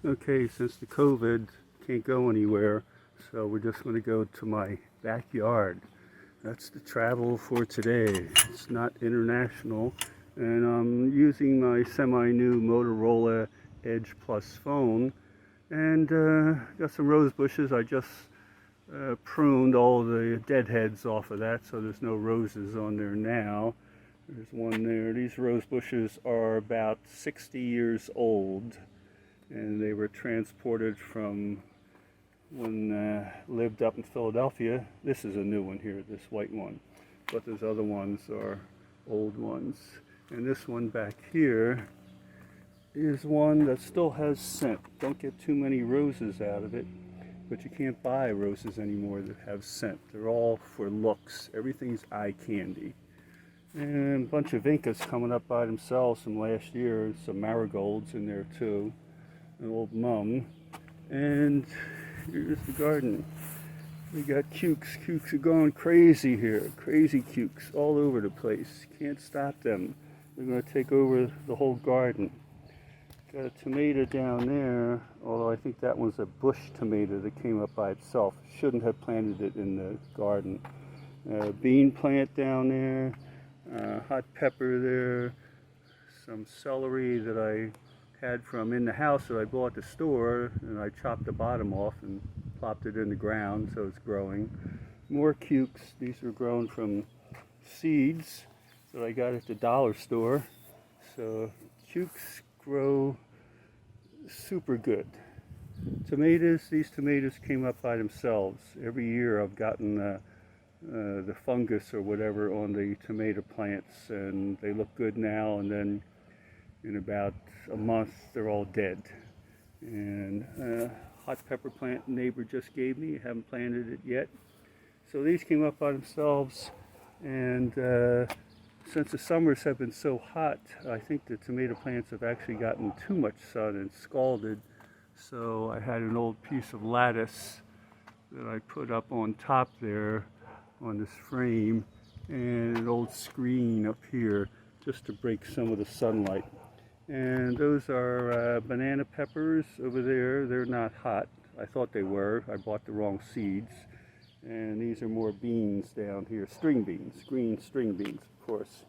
Okay, since the COVID can't go anywhere, so we're just going to go to my backyard. That's the travel for today. It's not international, and I'm using my semi-new Motorola Edge Plus phone, and got some rose bushes. I just pruned all the deadheads off of that, so there's no roses on there now. There's one there. These rose bushes are about 60 years old, and they were transported from when lived up in Philadelphia. This is a new one here, this white one, but those other ones are old ones. And this one back here is one that still has scent. Don't get too many roses out of it, but you can't buy roses anymore that have scent. They're all for looks. Everything's eye candy. And a bunch of Incas coming up by themselves from last year. Some marigolds in there too. An old mum. And here's the garden. We got cukes. Cukes are going crazy here. Crazy cukes all over the place. Can't stop them. They're going to take over the whole garden. Got a tomato down there, although I think that one's a bush tomato that came up by itself. Shouldn't have planted it in the garden. Bean plant down there. Hot pepper there, some celery that I had from in the house that I bought at the store, and I chopped the bottom off and plopped it in the ground so it's growing. More cukes. These were grown from seeds that I got at the dollar store. So cukes grow super good. Tomatoes, these tomatoes came up by themselves. Every year I've gotten the fungus or whatever on the tomato plants, and they look good now, and then in about a month they're all dead. And hot pepper plant neighbor just gave me, haven't planted it yet. So these came up by themselves, and since the summers have been so hot, I think the tomato plants have actually gotten too much sun and scalded. So I had an old piece of lattice that I put up on top there on this frame, and an old screen up here just to break some of the sunlight. And those are banana peppers over there. They're not hot. I thought they were. I bought the wrong seeds. And these are more beans down here, string beans, green string beans, of course.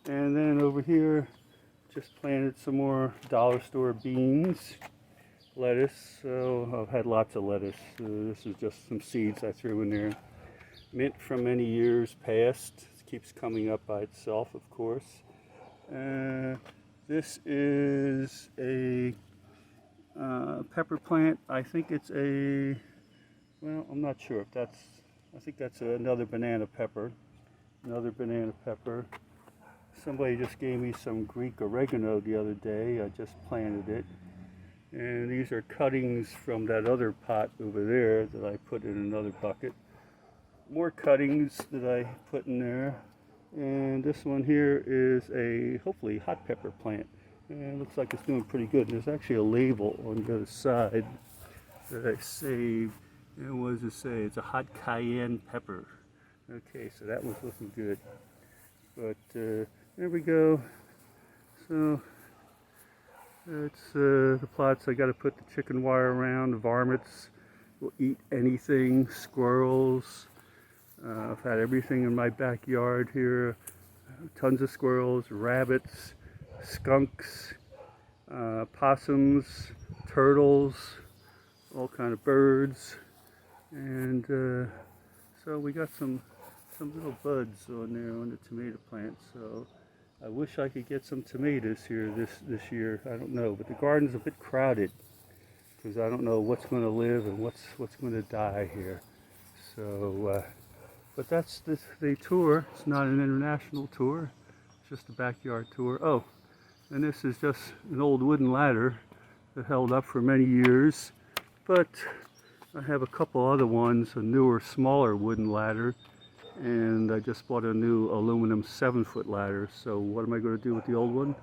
And then over here, just planted some more dollar store beans, lettuce. So I've had lots of lettuce. This is just some seeds I threw in there. Mint from many years past. It keeps coming up by itself, of course. This is a pepper plant. I think it's a, well, I'm not sure if that's, I think that's another banana pepper. Another banana pepper. Somebody just gave me some Greek oregano the other day. I just planted it. And these are cuttings from that other pot over there that I put in another bucket. More cuttings that I put in there, and this one here is a hopefully hot pepper plant, and it looks like it's doing pretty good. There's actually a label on the other side that I saved, and what does it say? It's a hot cayenne pepper. Okay, so that one's looking good, but there we go. So that's the plots. I got to put the chicken wire around. The varmints will eat anything, squirrels. I've had everything in my backyard here. Tons of squirrels, rabbits, skunks, possums, turtles, all kind of birds. And so we got some little buds on there on the tomato plant. So I wish I could get some tomatoes here this year. I don't know, but the garden's a bit crowded because I don't know what's going to live and what's going to die here. So but that's the tour. It's not an international tour. It's just a backyard tour. Oh, and this is just an old wooden ladder that held up for many years. But I have a couple other ones, a newer, smaller wooden ladder. And I just bought a new aluminum 7-foot ladder. So what am I going to do with the old one?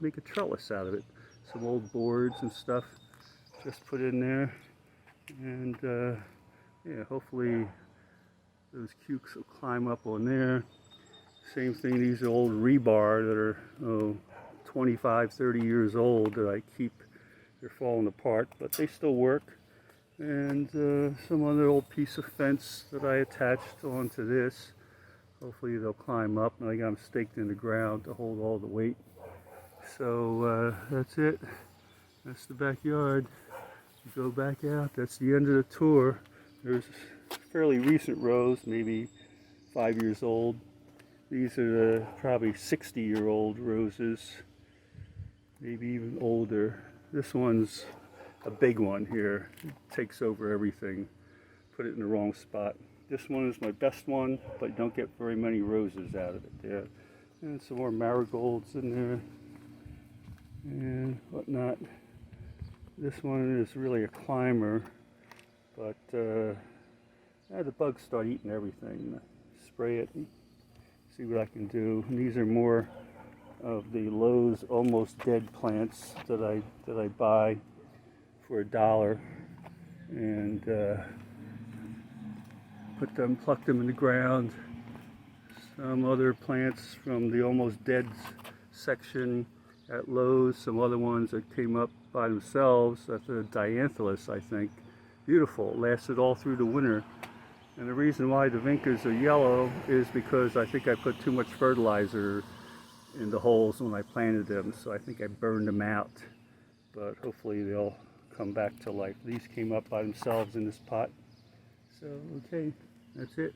Make a trellis out of it. Some old boards and stuff. Just put in there. And yeah, hopefully those cukes will climb up on there. Same thing, these are old rebar that are 25, 30 years old that I keep They're falling apart, but they still work. And some other old piece of fence that I attached onto this. Hopefully they'll climb up. And I got them staked in the ground to hold all the weight. So that's it. That's the backyard. Go back out. That's the end of the tour. There's fairly recent rows, maybe 5 years old. These are the probably 60-year-old roses, maybe even older. This one's a big one here. It takes over everything. Put it in the wrong spot. This one is my best one, but you don't get very many roses out of it there. And some more marigolds in there and whatnot. This one is really a climber, but the bugs start eating everything. Spray it and see what I can do. And these are more of the Lowe's almost dead plants that I buy for $1 and pluck them in the ground. Some other plants from the almost dead section at Lowe's, some other ones that came up by themselves. That's a dianthus, I think. Beautiful, lasted all through the winter. And the reason why the vincas are yellow is because I think I put too much fertilizer in the holes when I planted them, so I think I burned them out. But hopefully they'll come back to life. These came up by themselves in this pot. So, okay, that's it.